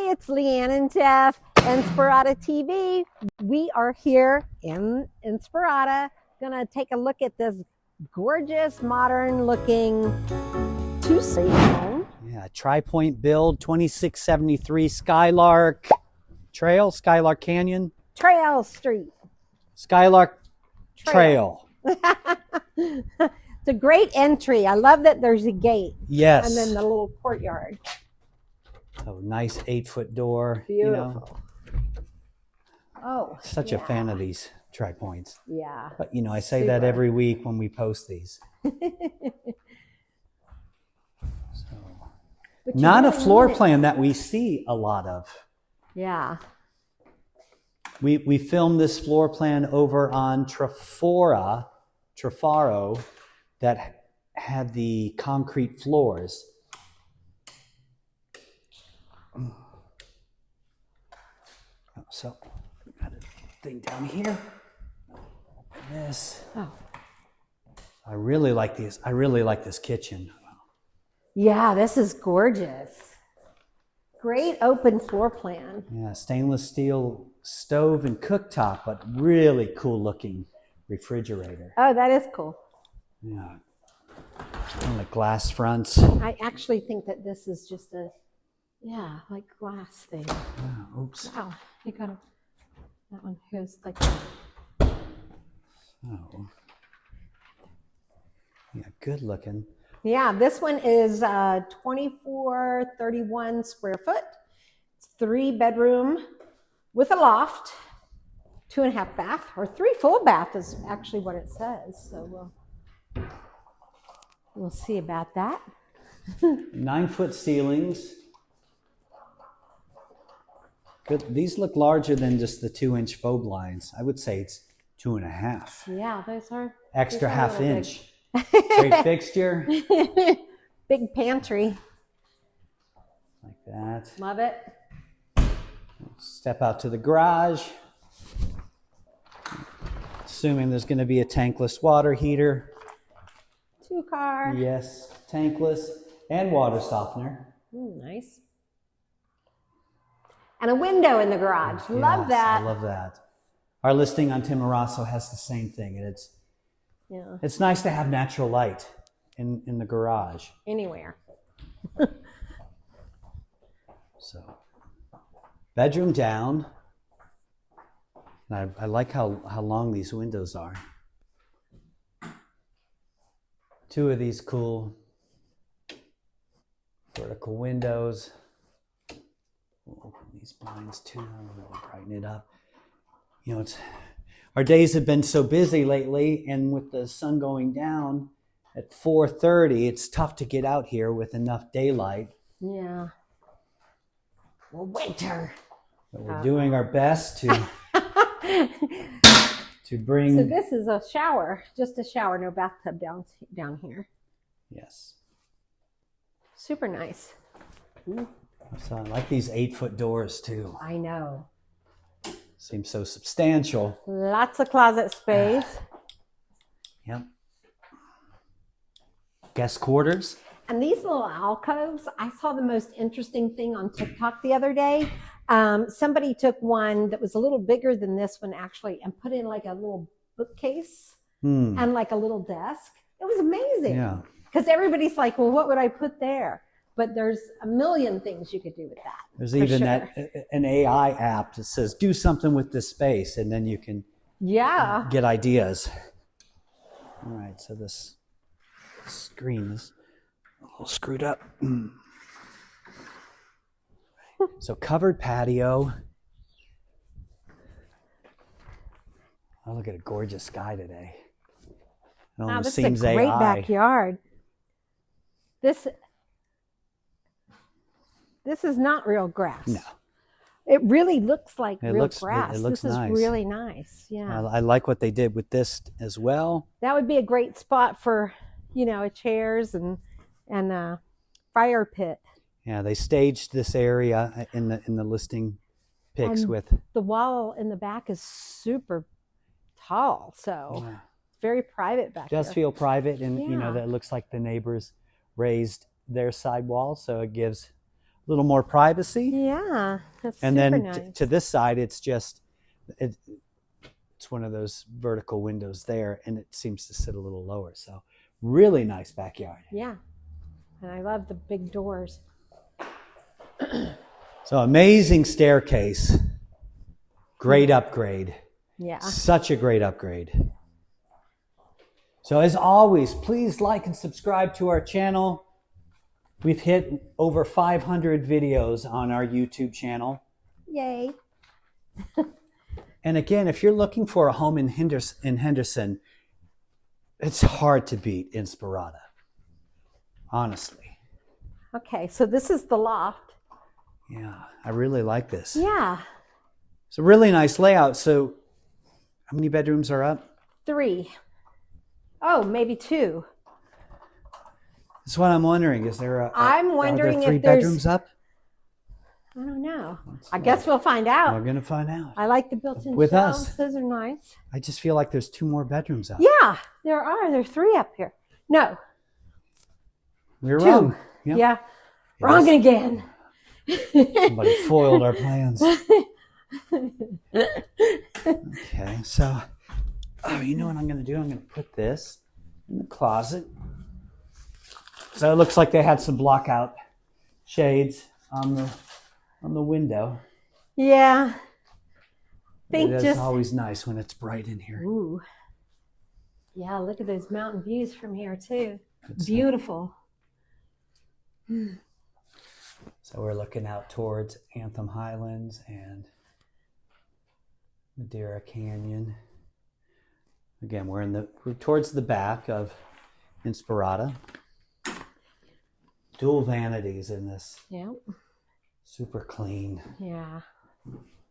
Hi, it's Leanne and Jeff, Inspirada TV. We are here in Inspirada. Gonna take a look at this gorgeous, modern-looking two-seat home. Yeah, tri-point build, 2673 Skylark Trail, Skylark Canyon. Trail Street. Skylark Trail. It's a great entry. I love that there's a gate. Yes. And then the little courtyard. Oh, nice 8-foot door. Beautiful. Oh, Such a fan of these tri-points. Yeah. But I say that every week when we post these. Not a floor plan that we see a lot of. Yeah. We filmed this floor plan over on Trafaro, that had the concrete floors. So, got a thing down here. Open this. Oh. I really like these. I really like this kitchen. Yeah, this is gorgeous. Great open floor plan. Yeah, stainless steel stove and cooktop, but really cool looking refrigerator. Oh, that is cool. Yeah. And the glass fronts. I actually think that this is just a, like glass thing. Oh, oops. Wow, you got that one goes like. Oh. Yeah, good looking. Yeah, this one is 2431 square foot. It's 3-bedroom with a loft, 2.5 bath, or 3 full bath is actually what it says. So we'll see about that. 9-foot ceilings. Good. These look larger than just the 2-inch faux blinds. I would say it's 2.5. Yeah, those are extra half inch. Big. Great fixture. Big pantry. Like that. Love it. Step out to the garage. Assuming there's going to be a tankless water heater. 2-car. Yes, tankless and water softener. Nice. And a window in the garage. Yes, love that. I love that. Our listing on Timarasso has the same thing, and it's nice to have natural light in the garage. Anywhere. So, bedroom down. And I like how long these windows are. 2 of these cool vertical windows. We'll open these blinds too. We'll brighten it up. Our days have been so busy lately, and with the sun going down at 4:30, it's tough to get out here with enough daylight. Yeah. Well, winter. But we're doing our best to bring. So this is a shower, just a shower, no bathtub down here. Yes. Super nice. So I like these 8-foot doors too. I know. Seems so substantial. Lots of closet space. Yep. Guest quarters. And these little alcoves, I saw the most interesting thing on TikTok the other day. Somebody took one that was a little bigger than this one actually and put in like a little bookcase and like a little desk. It was amazing. Yeah. Because everybody's like, well, what would I put there? But there's a million things you could do with that. There's even an AI app that says, do something with this space, and then you can get ideas. All right, so this screen is a little screwed up. So covered patio. Oh, look at a gorgeous sky today. It almost seems a great AI. Backyard. This is not real grass. No. It really looks like real grass. It looks this nice. is really nice. Yeah. I like what they did with this as well. That would be a great spot for, chairs and a fire pit. Yeah, they staged this area in the listing pics with the wall in the back is super tall, so very private back there. Does feel private, and that it looks like the neighbors raised their sidewall, so it gives little more privacy. Yeah, that's And super then nice. to this side, it's just, it's one of those vertical windows there, and it seems to sit a little lower. So really nice backyard. Yeah, and I love the big doors. So amazing staircase. Great upgrade. Yeah. Such a great upgrade. So as always, please like and subscribe to our channel. We've hit over 500 videos on our YouTube channel. Yay. And again, if you're looking for a home in Henderson, it's hard to beat Inspirada, honestly. Okay, so this is the loft. Yeah, I really like this. Yeah. It's a really nice layout. So how many bedrooms are up? 3. Oh, maybe 2. That's what I'm wondering. Is there I'm wondering are there 3 if there's bedrooms up? I don't know. I guess we'll find out. We're going to find out. I like the built-in With shelves. us. Those are nice. I just feel like there's 2 more bedrooms up. Yeah, there are. There are 3 up here. No, We were 2. wrong. Yep. Yeah. Yes. Wrong again. Somebody foiled our plans. Okay, so, you know what I'm going to do? I'm going to put this in the closet. So it looks like they had some block-out shades on the window. Yeah. Think It's just. always nice when it's bright in here. Ooh. Yeah, look at those mountain views from here too. Good stuff. Beautiful. So we're looking out towards Anthem Highlands and Madeira Canyon. Again, we're towards the back of Inspirada. Dual vanities in this. Yeah. Super clean. Yeah.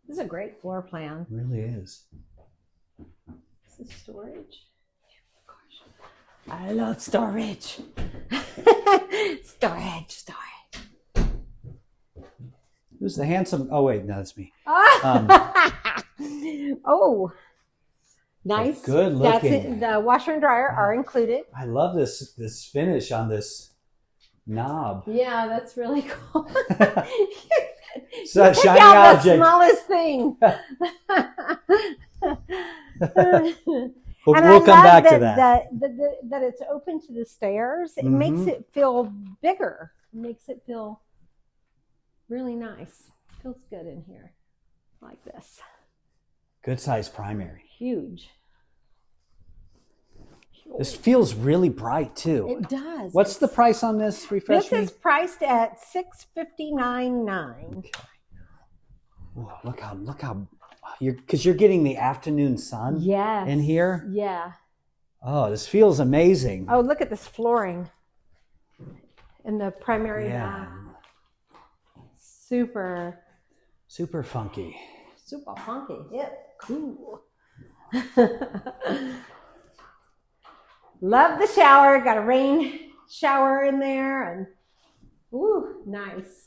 This is a great floor plan. It really is. This is storage. Gosh, I love storage. storage. Who's the handsome? Oh wait, no, that's me. Oh, nice. Good looking. That's it. The washer and dryer are included. I love this finish on this knob. Yeah, that's really cool. So You pick shiny out object. the smallest thing. We'll come back to that. That it's open to the stairs. It makes it feel bigger. It makes it feel really nice. Feels good in here, like this. Good size primary. Huge. This feels really bright too. It does. What's the price on this? Refresh me. This is priced at $659.9. Okay. Whoa, look how because you're getting the afternoon sun in here. Yeah. Oh, this feels amazing. Oh, look at this flooring in the primary Yeah. bath. Super funky. Super funky. Yeah. Cool. Love the shower. Got a rain shower in there, and ooh, nice.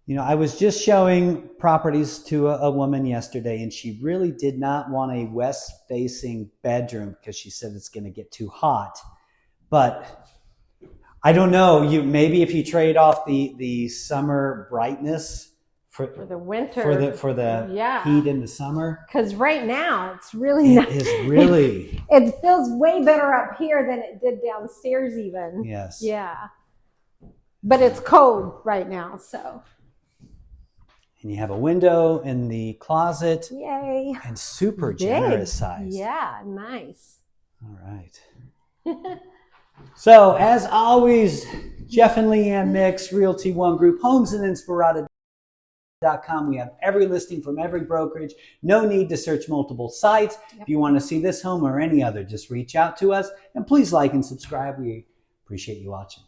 You know, I was just showing properties to a woman yesterday, and she really did not want a west-facing bedroom because she said it's going to get too hot. But I don't know. Maybe if you trade off the summer brightness for the winter, for the heat in the summer, because right now it's really nice. It is really. It feels way better up here than it did downstairs, even. Yes. Yeah. But it's cold right now, so. And you have a window in the closet. Yay. And super Big. generous size. Yeah, nice. All right. So, as always, Jeff and Leanne Mix, Realty One Group, Homes and Inspirada.com. We have every listing from every brokerage. No need to search multiple sites. Yep. If you want to see this home or any other, just reach out to us. And please like and subscribe. We appreciate you watching.